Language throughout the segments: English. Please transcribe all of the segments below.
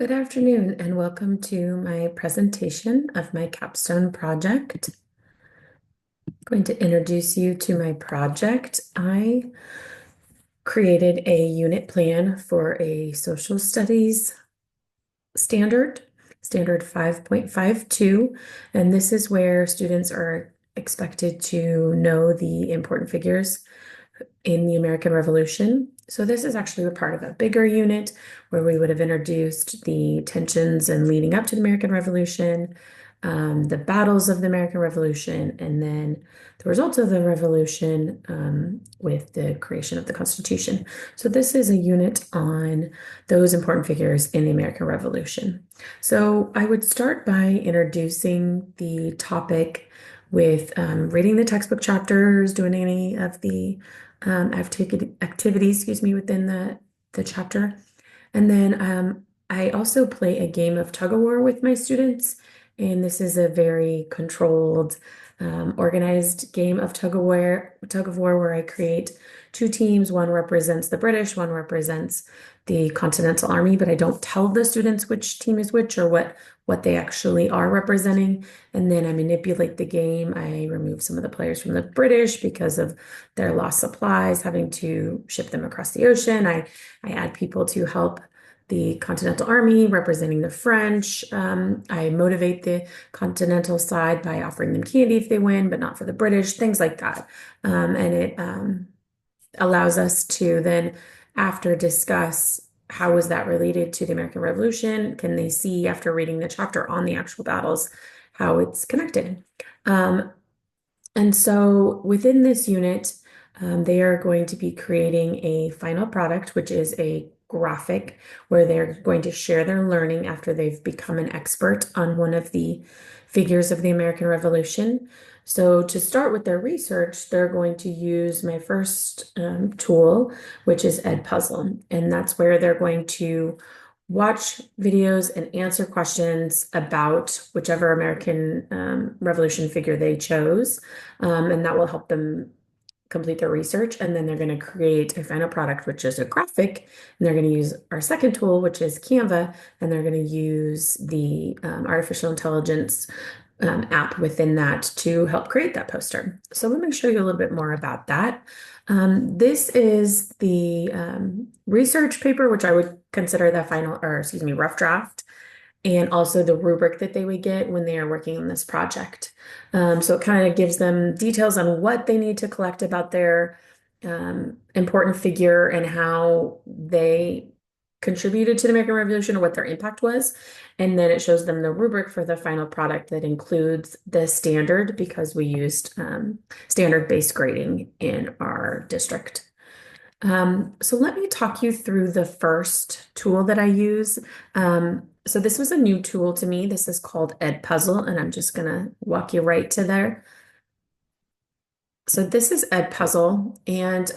Good afternoon and welcome to my presentation of my capstone project. I'm going to introduce you to my project. I created a unit plan for a social studies standard 5.52, and this is where students are expected to know the important figures in the American Revolution. So this is actually a part of a bigger unit where we would have introduced the tensions and leading up to the American Revolution, the battles of the American Revolution, and then the results of the revolution with the creation of the Constitution. So this is a unit on those important figures in the American Revolution. So I would start by introducing the topic with reading the textbook chapters, doing any of the activities, within the chapter. And then I also play a game of tug of war with my students. And this is a very controlled, organized game of tug of war where I create two teams. One represents the British, one represents the Continental Army, but I don't tell the students which team is which or what they actually are representing. And then I manipulate the game. I remove some of the players from the British because of their lost supplies, having to ship them across the ocean. I add people to help the Continental Army representing the French. I motivate the Continental side by offering them candy if they win, but not for the British, things like that. And it allows us to then, after, discuss how was that related to the American Revolution? Can they see after reading the chapter on the actual battles how it's connected? And so within this unit, they are going to be creating a final product, which is a graphic where they're going to share their learning after they've become an expert on one of the figures of the American Revolution. So to start with their research, they're going to use my first tool, which is Edpuzzle. And that's where they're going to watch videos and answer questions about whichever American Revolution figure they chose. And that will help them complete their research. And then they're going to create a final product, which is a graphic. And they're going to use our second tool, which is Canva. And they're going to use the artificial intelligence app within that to help create that poster. So let me show you a little bit more about that. This is the research paper, which I would consider the final, or excuse me, rough draft, and also the rubric that they would get when they are working on this project. So it kind of gives them details on what they need to collect about their important figure and how they contributed to the American Revolution or what their impact was. And then it shows them the rubric for the final product that includes the standard because we used standard-based grading in our district. So let me talk you through the first tool that I use. So this was a new tool to me. This is called Edpuzzle, and I'm just gonna walk you right to there. So this is Edpuzzle, and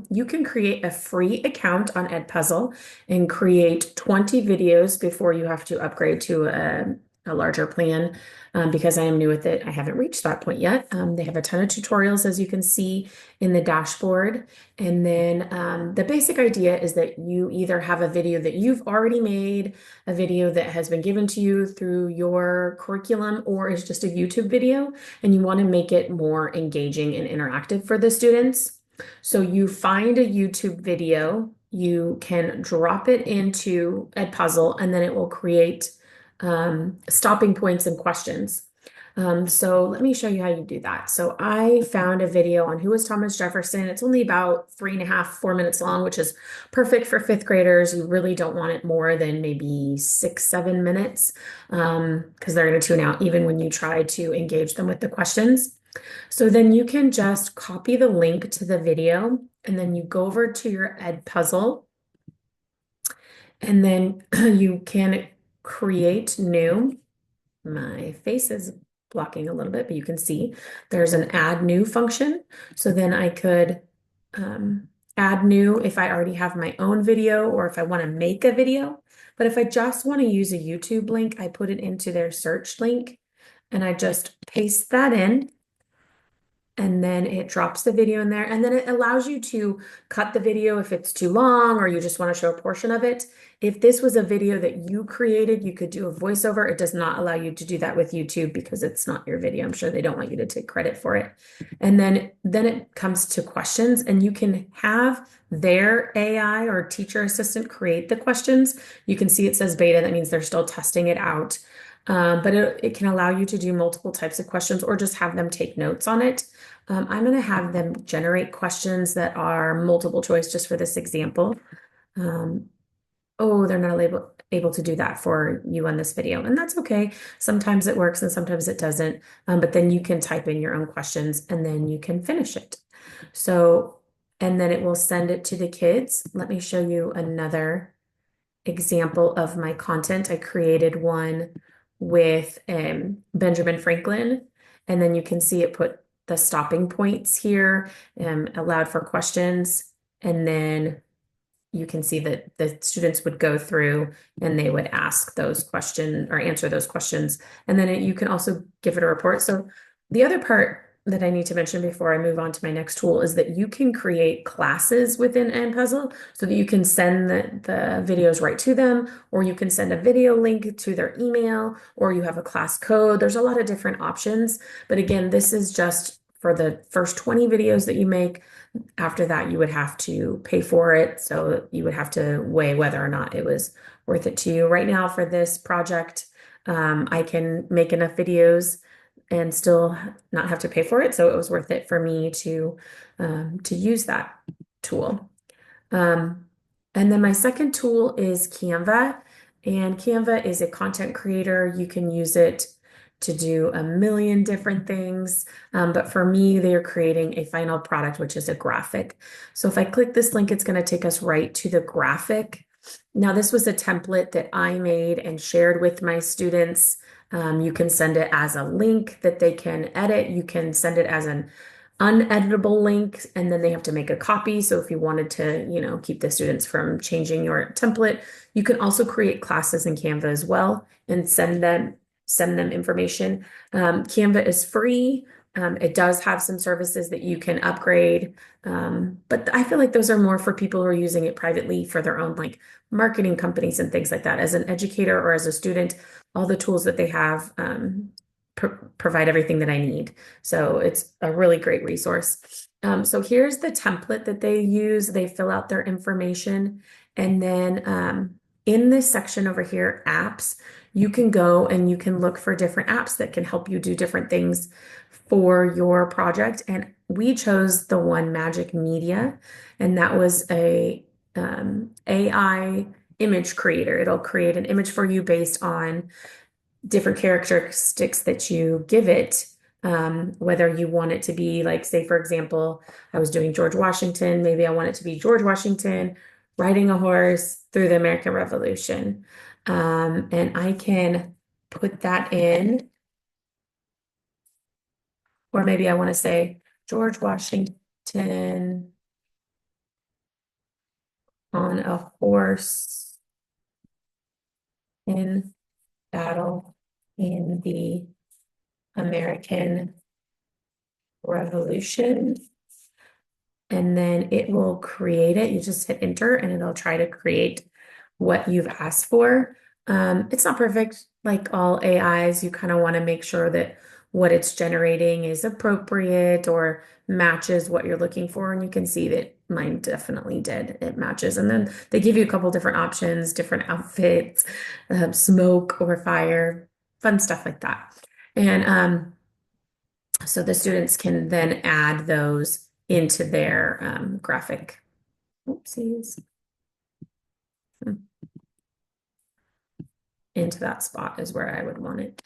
you can create a free account on Edpuzzle and create 20 videos before you have to upgrade to a larger plan. Because I am new with it, I haven't reached that point yet. They have a ton of tutorials, as you can see in the dashboard. And then the basic idea is that you either have a video that you've already made, a video that has been given to you through your curriculum, or is just a YouTube video, and you want to make it more engaging and interactive for the students. So you find a YouTube video, you can drop it into Edpuzzle, and then it will create stopping points and questions. So let me show you how you do that. So I found a video on who was Thomas Jefferson. It's only about 3.5, 4 minutes long, which is perfect for fifth graders. You really don't want it more than maybe 6, 7 minutes because they're going to tune out even when you try to engage them with the questions. So then you can just copy the link to the video and then you go over to your Edpuzzle and then you can create new. My face is blocking a little bit, but you can see there's an add new function. So then I could add new if I already have my own video or if I want to make a video. But if I just want to use a YouTube link, I put it into their search link and I just paste that in. and then it drops the video in there, and then it allows you to cut the video if it's too long or you just want to show a portion of it. If this was a video that you created, you could do a voiceover. It does not allow you to do that with YouTube because it's not your video. I'm sure they don't want you to take credit for it. And then it comes to questions, and you can have their AI or teacher assistant create the questions. You can see it says beta. That means they're still testing it out. But it can allow you to do multiple types of questions or just have them take notes on it. I'm going to have them generate questions that are multiple choice just for this example. Um, oh, they're not able to do that for you on this video, and that's okay. Sometimes it works and sometimes it doesn't. But then you can type in your own questions and then you can finish it. So, and then it will send it to the kids. Let me show you another example of my content. I created one with Benjamin Franklin, and then you can see it put the stopping points here, allowed for questions, and then you can see that the students would go through and they would ask those questions or answer those questions. And then you can also give it a report. So the other part that I need to mention before I move on to my next tool is that you can create classes within Puzzle so that you can send the videos right to them, or you can send a video link to their email, or you have a class code. There's a lot of different options. But again, this is just for the first 20 videos that you make. After that, you would have to pay for it. So you would have to weigh whether or not it was worth it to you. Right now, for this project, I can make enough videos and still not have to pay for it. So it was worth it for me to use that tool. Um, and then my second tool is Canva. And Canva is a content creator. You can use it to do a million different things. But for me, they are creating a final product, which is a graphic. So if I click this link, it's going to take us right to the graphic. Now, this was a template that I made and shared with my students. You can send it as a link that they can edit. You can send it as an uneditable link, and then they have to make a copy. So if you wanted to, keep the students from changing your template, you can also create classes in Canva as well and send them information. Canva is free. It does have some services that you can upgrade. But I feel like those are more for people who are using it privately for their own like marketing companies and things like that. As an educator or as a student, all the tools that they have provide everything that I need. So it's a really great resource. So here's the template that they use. They fill out their information. And then in this section over here, apps, you can go and you can look for different apps that can help you do different things for your project. And we chose the one Magic Media, and that was a AI image creator. It'll create an image for you based on different characteristics that you give it. Whether you want it to be like, say, for example, I was doing George Washington, maybe I want it to be George Washington riding a horse through the American Revolution. And I can put that in, or maybe I want to say George Washington on a horse in battle in the American Revolution. And then it will create it. You just hit enter and it'll try to create what you've asked for. It's not perfect like all AIs. You kind of want to make sure that what it's generating is appropriate or matches what you're looking for. And you can see that mine definitely did. It matches. And then they give you a couple different options, different outfits, smoke or fire, fun stuff like that. And so the students can then add those into their graphic. Oopsies. Into that spot is where I would want it.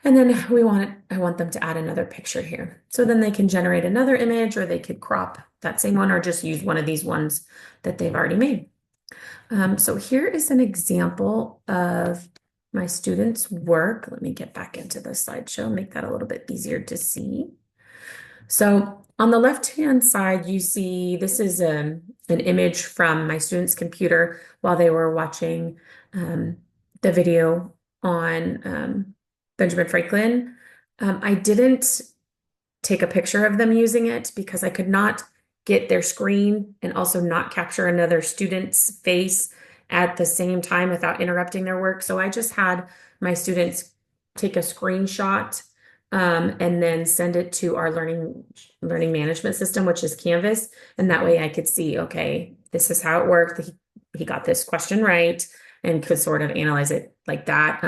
And then I want them to add another picture here. So then they can generate another image, or they could crop that same one or just use one of these ones that they've already made. So here is an example of my students' work. Let me get back into the slideshow, make that a little bit easier to see. So on the left-hand side, you see this is an image from my student's computer while they were watching the video on Benjamin Franklin. I didn't take a picture of them using it because I could not get their screen and also not capture another student's face at the same time without interrupting their work. So I just had my students take a screenshot and then send it to our learning management system, which is Canvas. And that way I could see, okay, this is how it worked. He got this question right and could sort of analyze it like that.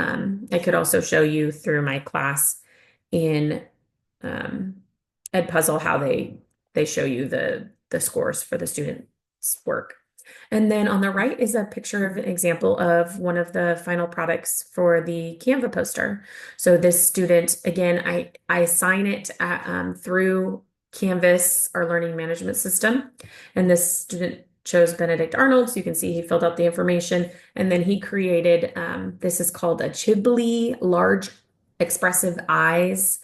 I could also show you through my class in um, Edpuzzle how they show you the scores for the student's work. And then on the right is a picture of an example of one of the final products for the Canva poster. So this student, again, I assign it through Canvas, our learning management system. And this student chose Benedict Arnold. So you can see he filled out the information. And then he created, this is called a Chibli large expressive eyes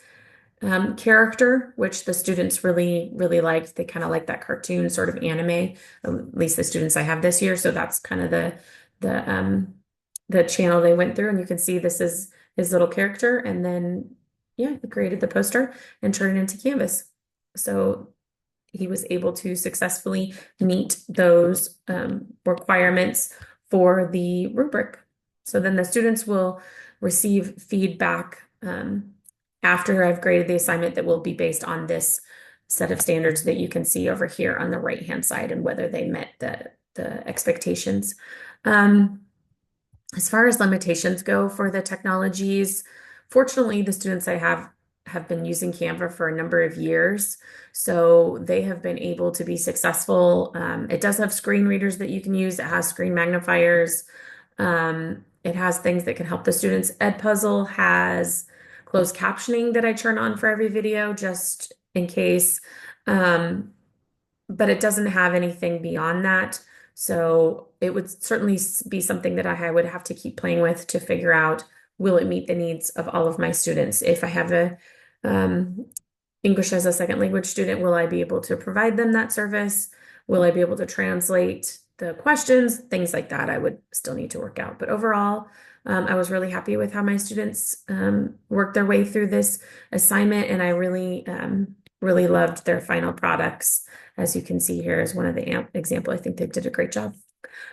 character, which the students really liked. They kind of like that cartoon sort of anime, at least the students I have this year. So that's kind of the channel they went through. And you can see this is his little character. And then, yeah, he created the poster and turned it into Canvas. So he was able to successfully meet those requirements for the rubric. So then the students will receive feedback after I've graded the assignment that will be based on this set of standards that you can see over here on the right-hand side and whether they met the expectations. As far as limitations go for the technologies, fortunately, the students I have been using Canva for a number of years, so they have been able to be successful. It does have screen readers that you can use. It has screen magnifiers. It has things that can help the students. Edpuzzle has closed captioning that I turn on for every video just in case. But it doesn't have anything beyond that. So it would certainly be something that I would have to keep playing with to figure out, will it meet the needs of all of my students? If I have a English as a second language student, will I be able to provide them that service? Will I be able to translate the questions? Things like that I would still need to work out. But overall, I was really happy with how my students worked their way through this assignment, and I really loved their final products. As you can see here is one of the example. I think they did a great job.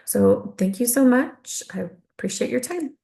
So thank you so much. I appreciate your time.